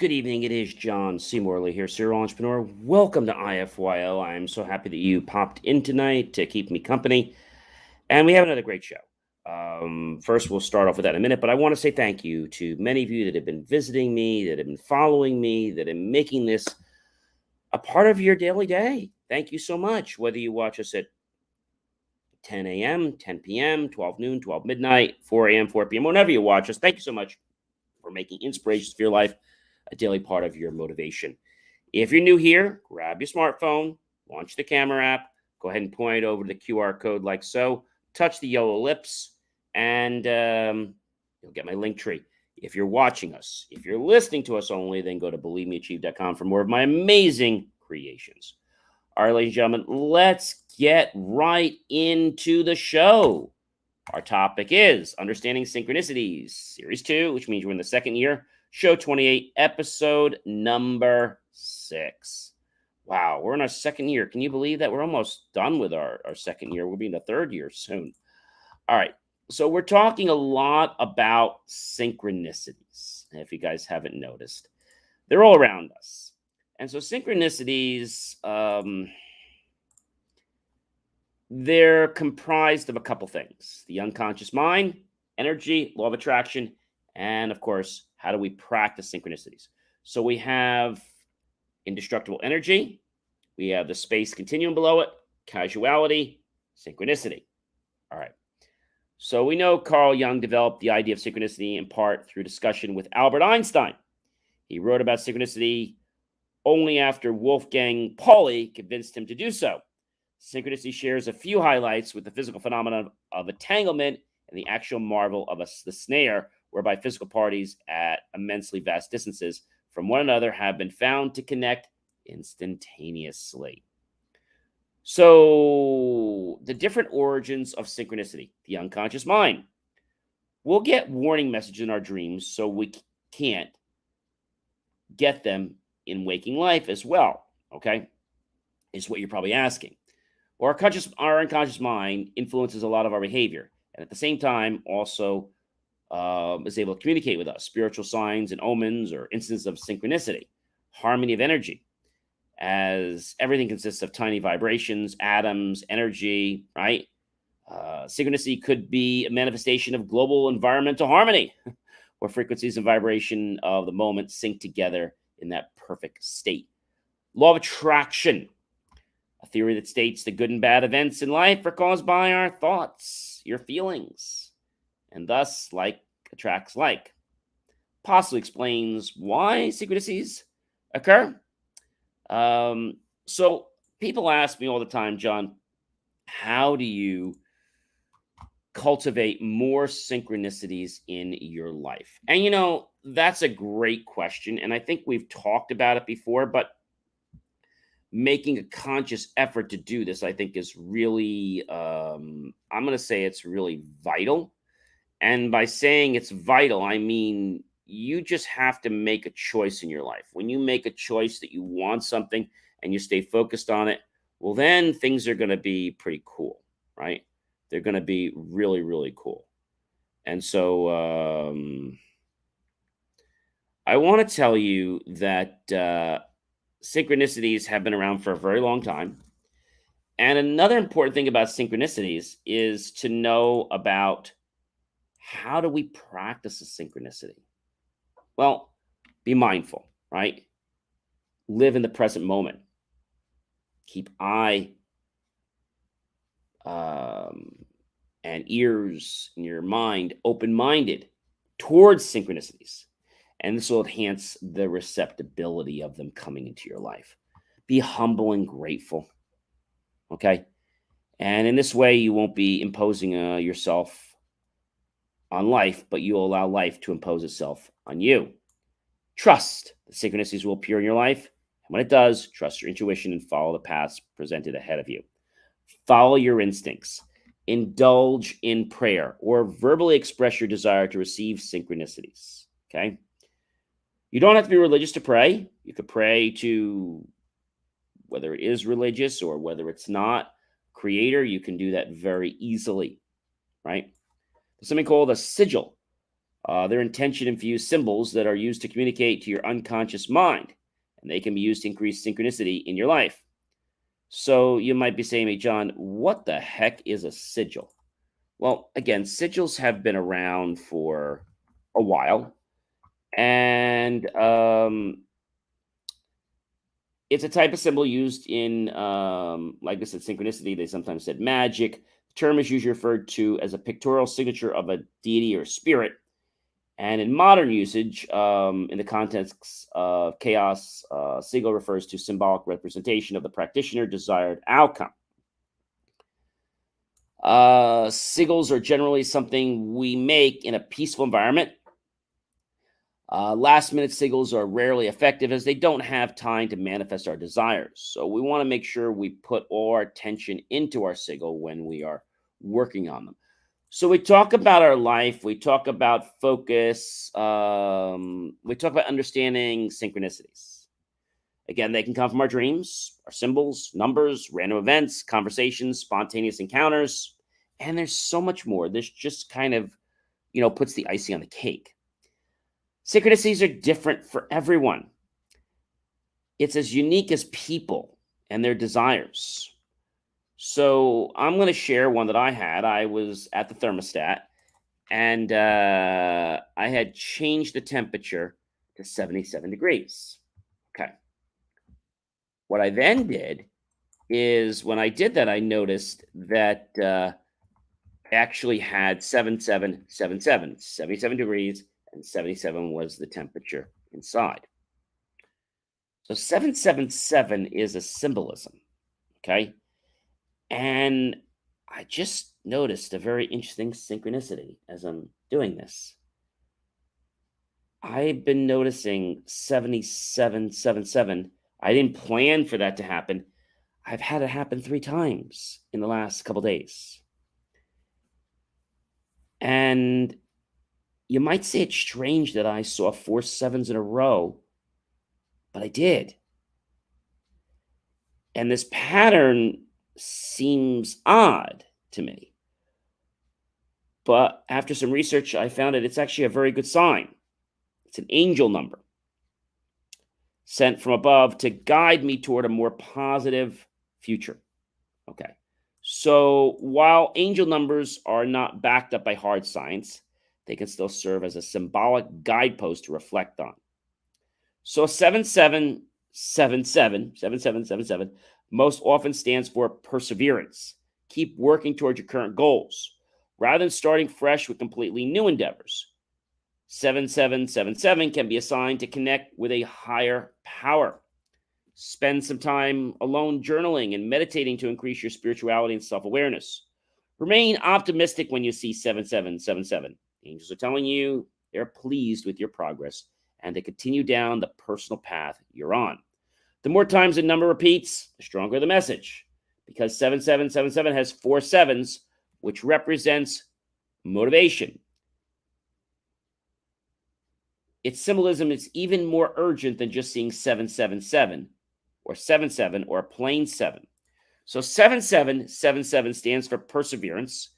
good evening. It is John C. Morley here, serial entrepreneur. Welcome to IFYO. I'm so happy that you popped in tonight to keep me company. And we have another great show. First, we'll start off with that in a minute, but I want to say thank you to many of you that have been visiting me, that have been following me, that are making this a part of your daily day. Thank you so much. Whether you watch us at 10 a.m., 10 p.m., 12 noon, 12 midnight, 4 a.m., 4 p.m., whenever you watch us, thank you so much for making inspirations for your life a daily part of your motivation. If you're new here, grab your smartphone, launch the camera app, go ahead and point it over to the QR code like so, touch the yellow ellipse, and you'll get my link tree. If you're watching us, if you're listening to us only, then go to believemeachieve.com for more of my amazing creations. All right, ladies and gentlemen, let's get right into the show. Our topic is Understanding Synchronicities, Series 2, which means we're in the second year, Show 28, Episode number 6. Wow, we're in our second year. Can you believe that? We're almost done with our second year. We'll be in the third year soon. All right, so we're talking a lot about synchronicities, if you guys haven't noticed. They're all around us. And so synchronicities, they're comprised of a couple things: the unconscious mind, energy, law of attraction, and of course, how do we practice synchronicities? So we have indestructible energy, we have the space continuum below it, causality, synchronicity. All right. So we know Carl Jung developed the idea of synchronicity in part through discussion with Albert Einstein. He wrote about synchronicity only after Wolfgang Pauli convinced him to do so. Synchronicity shares a few highlights with the physical phenomenon of entanglement and the actual marvel of the snare, whereby physical parties at immensely vast distances from one another have been found to connect instantaneously. So, the different origins of synchronicity, the unconscious mind. We'll get warning messages in our dreams, so we can't get them in waking life as well, okay? Is what you're probably asking. Well, our unconscious mind influences a lot of our behavior, and at the same time also is able to communicate with us. Spiritual signs and omens or instances of synchronicity, harmony of energy, as everything consists of tiny vibrations, atoms, energy, right? Synchronicity could be a manifestation of global environmental harmony, where frequencies and vibration of the moment sync together in that perfect state. Law of attraction, a theory that states that good and bad events in life are caused by our thoughts, your feelings, and thus like attracts like. Possibly explains why synchronicities occur. So people ask me all the time, John, how do you cultivate more synchronicities in your life? And that's a great question. And I think we've talked about it before, but making a conscious effort to do this, I think, is really, I'm going to say it's really vital. And by saying it's vital, I mean, you just have to make a choice in your life. When you make a choice that you want something and you stay focused on it, well, then things are going to be pretty cool, right? They're going to be really, really cool. And so I want to tell you that synchronicities have been around for a very long time. And another important thing about synchronicities is to know about how do we practice a synchronicity? Well, be mindful, right? Live in the present moment. Keep eye and ears in your mind open-minded towards synchronicities. And this will enhance the receptibility of them coming into your life. Be humble and grateful, okay? And in this way, you won't be imposing yourself on life, but you'll allow life to impose itself on you. Trust the synchronicities will appear in your life. And when it does, trust your intuition and follow the paths presented ahead of you. Follow your instincts. Indulge in prayer or verbally express your desire to receive synchronicities, okay? You don't have to be religious to pray. You could pray to, whether it is religious or whether it's not, Creator. You can do that very easily, right? There's something called a sigil, They're intention-infused symbols that are used to communicate to your unconscious mind, and they can be used to increase synchronicity in your life. So you might be saying, "Hey, John, what the heck is a sigil?" Well, again, sigils have been around for a while, and it's a type of symbol used in, like I said, synchronicity. They sometimes said magic. The term is usually referred to as a pictorial signature of a deity or spirit. And in modern usage, in the context of chaos, sigil refers to symbolic representation of the practitioner desired outcome. Sigils are generally something we make in a peaceful environment. Last minute sigils are rarely effective as they don't have time to manifest our desires. So we want to make sure we put all our attention into our sigil when we are working on them. So we talk about our life, we talk about focus, we talk about understanding synchronicities. Again, they can come from our dreams, our symbols, numbers, random events, conversations, spontaneous encounters, and there's so much more. This just kind of, puts the icing on the cake. Synchronicities are different for everyone. It's as unique as people and their desires. So I'm going to share one that I had. I was at the thermostat and I had changed the temperature to 77 degrees. Okay. What I then did is when I did that, I noticed that I actually had 77 degrees, and 77 was the temperature inside. So 777 is a symbolism. Okay. And I just noticed a very interesting synchronicity as I'm doing this. I've been noticing 7777. I didn't plan for that to happen. I've had it happen 3 times in the last couple days. And you might say it's strange that I saw 4 sevens in a row, but I did. And this pattern seems odd to me. But after some research, I found it's actually a very good sign. It's an angel number sent from above to guide me toward a more positive future. Okay. So while angel numbers are not backed up by hard science, they can still serve as a symbolic guidepost to reflect on. So 7777 most often stands for perseverance. Keep working towards your current goals rather than starting fresh with completely new endeavors. 7777 can be assigned to connect with a higher power. Spend some time alone journaling and meditating to increase your spirituality and self awareness. Remain optimistic when you see 7777. Angels are telling you they're pleased with your progress and to continue down the personal path you're on. The more times a number repeats, the stronger the message. Because 7777 has 4 sevens, which represents motivation. Its symbolism is even more urgent than just seeing 777 or 77 or a plain 7. So 7777 stands for perseverance.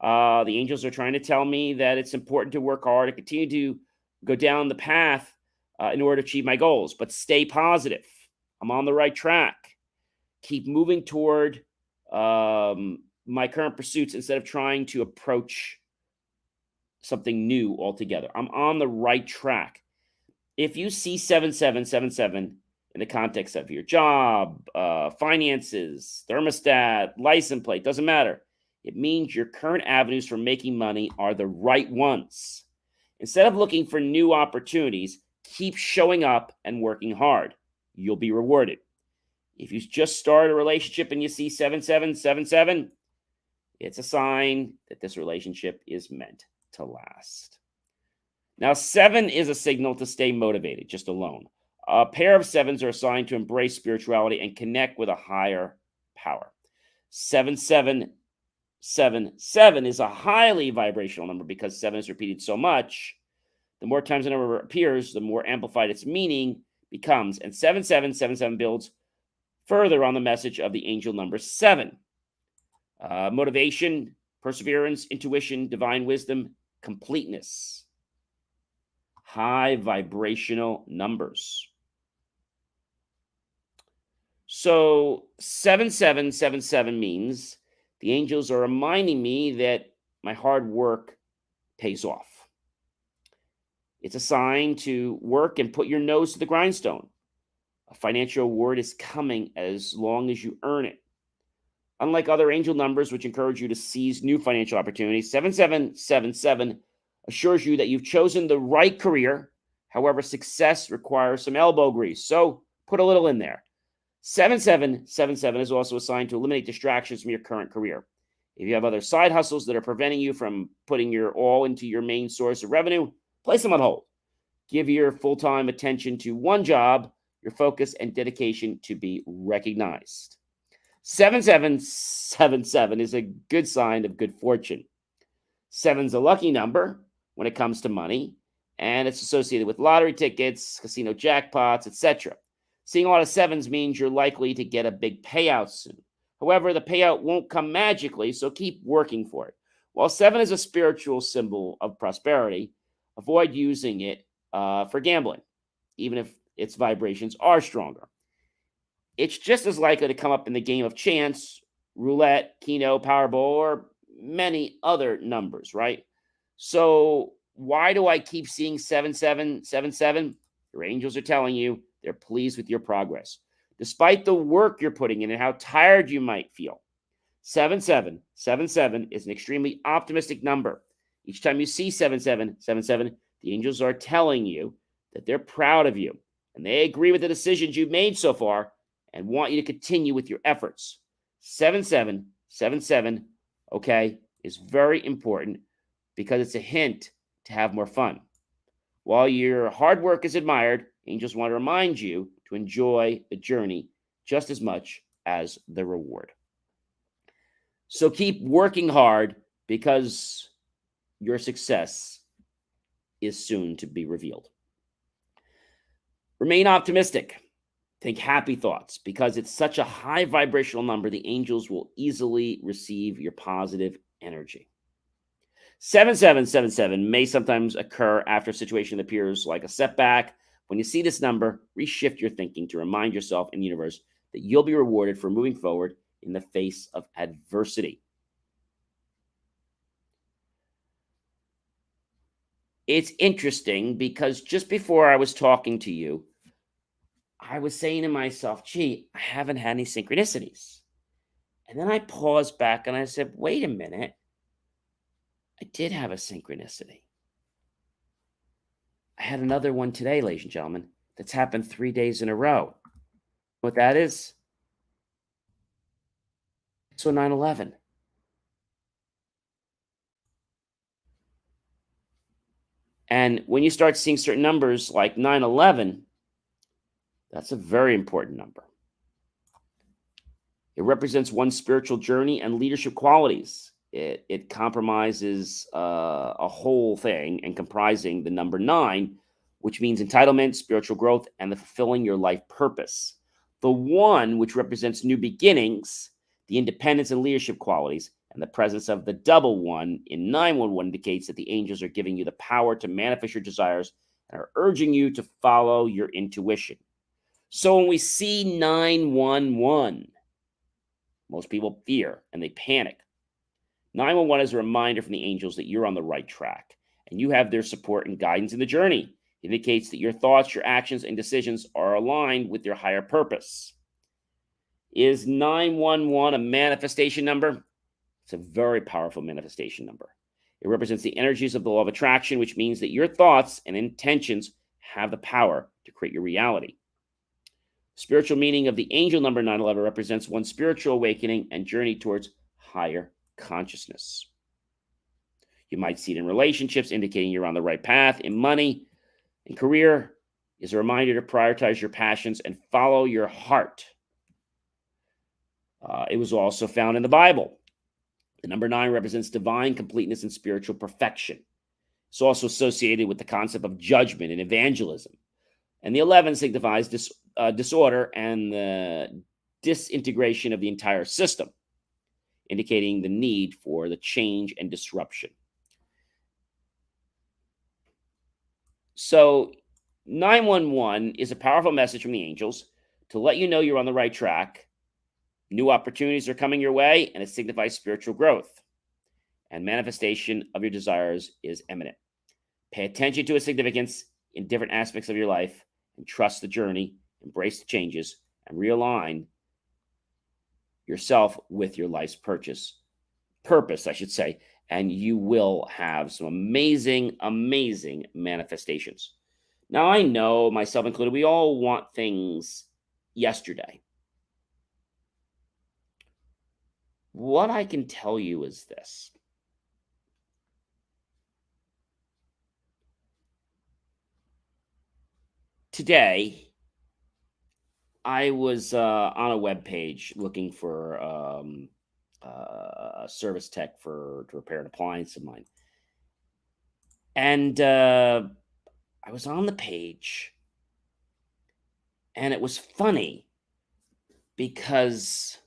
The angels are trying to tell me that it's important to work hard and continue to go down the path in order to achieve my goals, but stay positive. I'm on the right track. Keep moving toward my current pursuits instead of trying to approach something new altogether. I'm on the right track. If you see 7777 in the context of your job, finances, thermostat, license plate, doesn't matter. It means your current avenues for making money are the right ones. Instead of looking for new opportunities, keep showing up and working hard. You'll be rewarded. If you just start a relationship and you see 7777, it's a sign that this relationship is meant to last. Now, 7 is a signal to stay motivated, just alone. A pair of 7s are assigned to embrace spirituality and connect with a higher power. 7777 is a highly vibrational number because 7 is repeated so much. The more times the number appears, the more amplified its meaning becomes. And 7777 builds further on the message of the angel number 7. Motivation, perseverance, intuition, divine wisdom, completeness. high vibrational numbers. So 7777 means the angels are reminding me that my hard work pays off. It's a sign to work and put your nose to the grindstone. A financial reward is coming as long as you earn it. Unlike other angel numbers, which encourage you to seize new financial opportunities, 7777 assures you that you've chosen the right career. However, success requires some elbow grease. So put a little in there. 7777 is also assigned to eliminate distractions from your current career. If you have other side hustles that are preventing you from putting your all into your main source of revenue, place them on hold. Give your full-time attention to one job, your focus and dedication to be recognized. 7777 is a good sign of good fortune. Seven's a lucky number when it comes to money, and it's associated with lottery tickets, casino jackpots, etc. Seeing a lot of sevens means you're likely to get a big payout soon. However, the payout won't come magically, so keep working for it. While seven is a spiritual symbol of prosperity, avoid using it for gambling, even if its vibrations are stronger. It's just as likely to come up in the game of chance, roulette, Keno, Powerball, or many other numbers, right? So why do I keep seeing 7777? Your angels are telling you they're pleased with your progress. Despite the work you're putting in and how tired you might feel, 7777 is an extremely optimistic number. Each time you see 7777, the angels are telling you that they're proud of you and they agree with the decisions you've made so far and want you to continue with your efforts. 7777, okay, is very important because it's a hint to have more fun. While your hard work is admired, angels want to remind you to enjoy the journey just as much as the reward. So keep working hard because your success is soon to be revealed. Remain optimistic. Think happy thoughts because it's such a high vibrational number, the angels will easily receive your positive energy. 7777 may sometimes occur after a situation that appears like a setback. When you see this number, reshift your thinking to remind yourself and the universe that you'll be rewarded for moving forward in the face of adversity. It's interesting because just before I was talking to you, I was saying to myself, gee, I haven't had any synchronicities. And then I paused back and I said, wait a minute. I did have a synchronicity. I had another one today, ladies and gentlemen, that's happened 3 days in a row. What that is? So 9/11. And when you start seeing certain numbers like 9/11, that's a very important number. It represents one's spiritual journey and leadership qualities. It compromises a whole thing and comprising the number nine, which means entitlement, spiritual growth, and the fulfilling your life purpose. The one, which represents new beginnings, the independence and leadership qualities, and the presence of the double one in 911 indicates that the angels are giving you the power to manifest your desires and are urging you to follow your intuition. So when we see 911, most people fear and they panic. 911 is a reminder from the angels that you're on the right track and you have their support and guidance in the journey. It indicates that your thoughts, your actions, and decisions are aligned with your higher purpose. Is 911 a manifestation number? It's a very powerful manifestation number. It represents the energies of the law of attraction, which means that your thoughts and intentions have the power to create your reality. Spiritual meaning of the angel number 911 represents one's spiritual awakening and journey towards higher consciousness. You might see it in relationships, indicating you're on the right path. In money and career is a reminder to prioritize your passions and follow your heart. It was also found in the Bible. The number 9 represents divine completeness and spiritual perfection. It's also associated with the concept of judgment and evangelism. And the 11 signifies disorder and the disintegration of the entire system, indicating the need for the change and disruption. So 911 is a powerful message from the angels to let you know you're on the right track. New opportunities are coming your way, and it signifies spiritual growth. And manifestation of your desires is imminent. Pay attention to its significance in different aspects of your life and trust the journey, embrace the changes, and realign yourself with your life's purpose, I should say, and you will have some amazing, amazing manifestations. Now, I know, myself included, we all want things yesterday. What I can tell you is this. Today, I was on a web page looking for a service tech to repair an appliance of mine, and I was on the page, and it was funny because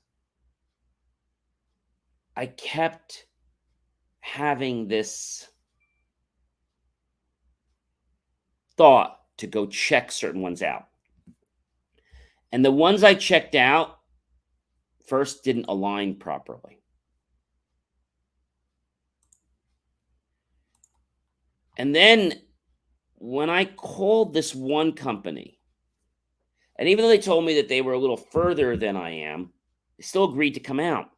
I kept having this thought to go check certain ones out, and the ones I checked out first didn't align properly. And then when I called this one company, and even though they told me that they were a little further than I am, they still agreed to come out.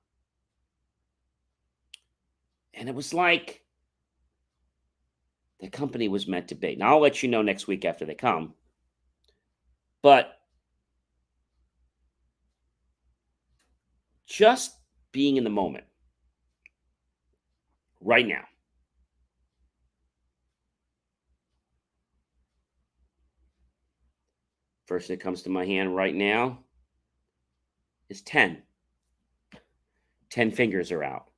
And it was like the company was meant to be. Now, I'll let you know next week after they come. But just being in the moment right now, first thing that comes to my hand right now is 10. 10 fingers are out.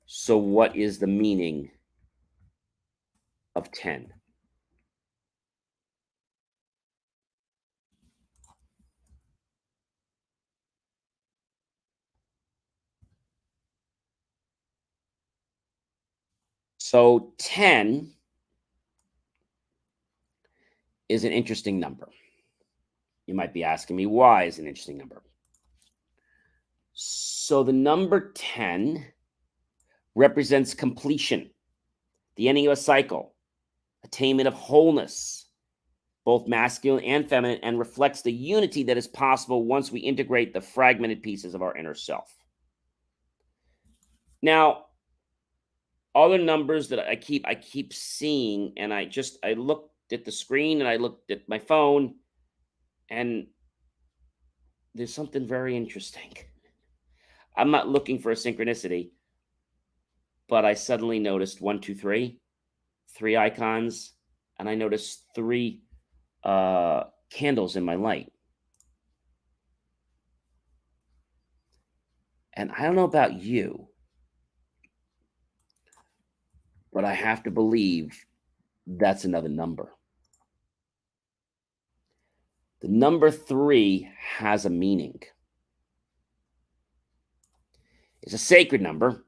So, what is the meaning of 10? So, 10 is an interesting number. You might be asking me, why is an interesting number? So, the number 10 represents completion, the ending of a cycle, attainment of wholeness, both masculine and feminine, and reflects the unity that is possible once we integrate the fragmented pieces of our inner self. Now, other numbers that I keep seeing, and I looked at the screen and I looked at my phone, and there's something very interesting. I'm not looking for a synchronicity, but I suddenly noticed 1, 2, 3, three icons, and I noticed three candles in my light. And I don't know about you, but I have to believe that's another number. The number 3 has a meaning. It's a sacred number.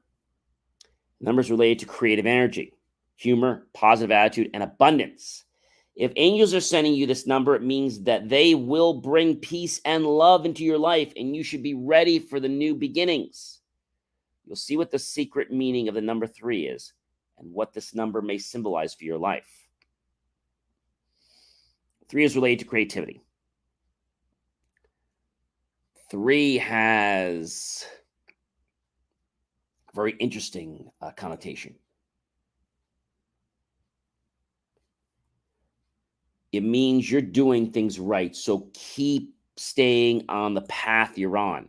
Numbers related to creative energy, humor, positive attitude, and abundance. If angels are sending you this number, it means that they will bring peace and love into your life, and you should be ready for the new beginnings. You'll see what the secret meaning of the number 3 is and what this number may symbolize for your life. 3 is related to creativity. 3 has a very interesting connotation. It means you're doing things right. So keep staying on the path you're on.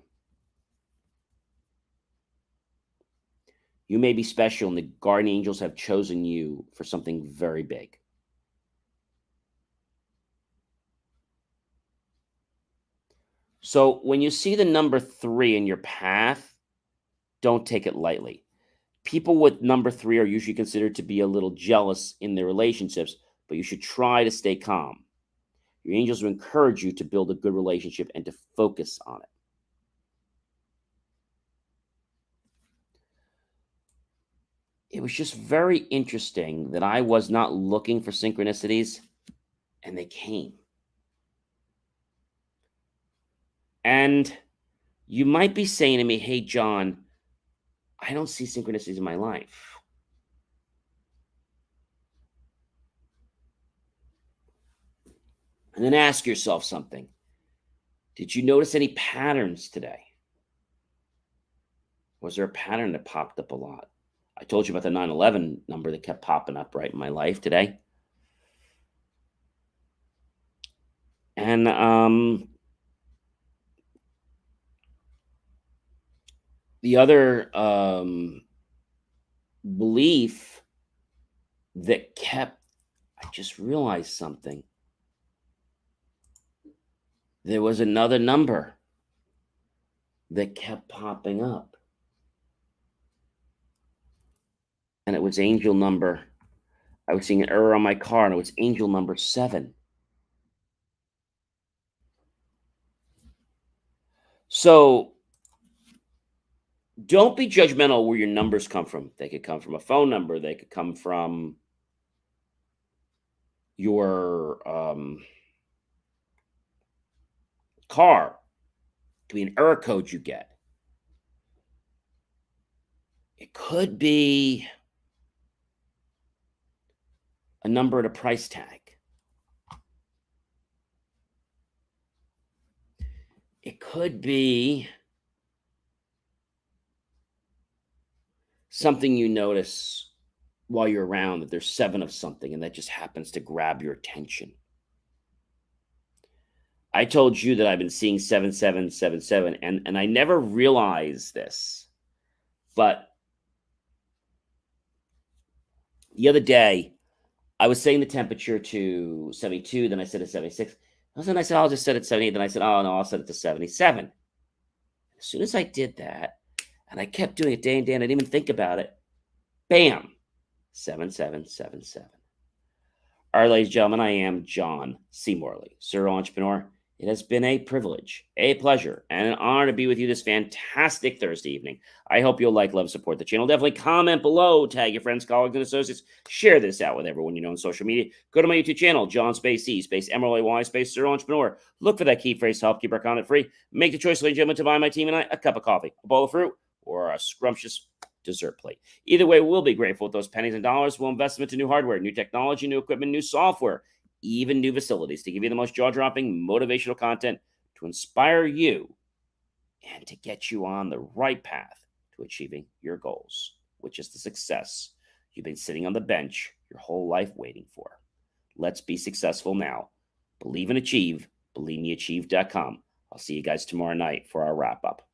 You may be special, and the guardian angels have chosen you for something very big. So when you see the number 3 in your path, don't take it lightly. People with number 3 are usually considered to be a little jealous in their relationships, but you should try to stay calm. Your angels will encourage you to build a good relationship and to focus on it. it was just very interesting that I was not looking for synchronicities and they came. And you might be saying to me, hey, John, I don't see synchronicities in my life. And then ask yourself something. Did you notice any patterns today? Was there a pattern that popped up a lot? I told you about the 911 number that kept popping up right in my life today. And the other belief that kept, I just realized something. There was another number that kept popping up. And it was angel number. I was seeing an error on my car, and it was angel number 7. So don't be judgmental where your numbers come from. They could come from a phone number. They could come from your car. It could be an error code you get. It could be a number at a price tag. It could be something you notice while you're around, that there's 7 of something and that just happens to grab your attention. I told you that I've been seeing 7777, and I never realized this, but the other day I was setting the temperature to 72, then I set it 76. Then I said, I'll just set it 78. Then I said, oh no, I'll set it to 77. As soon as I did that, and I kept doing it day and day, and I didn't even think about it, bam, 7777. All right, ladies and gentlemen, I am John C. Morley, serial entrepreneur. It has been a privilege, a pleasure, and an honor to be with you this fantastic Thursday evening. I hope you'll like, love, support the channel. Definitely comment below, tag your friends, colleagues, and associates. Share this out with everyone you know on social media. Go to my YouTube channel, John Space C, Space MRLAY, Space Serial Entrepreneur. Look for that key phrase to help keep our content free. Make the choice, ladies and gentlemen, to buy my team and I a cup of coffee, a bowl of fruit, or a scrumptious dessert plate. Either way, we'll be grateful with those pennies and dollars. We'll invest them into new hardware, new technology, new equipment, new software, even new facilities to give you the most jaw-dropping motivational content to inspire you and to get you on the right path to achieving your goals, which is the success you've been sitting on the bench your whole life waiting for. Let's be successful now. Believe and achieve. BelieveMeAchieve.com. I'll see you guys tomorrow night for our wrap-up.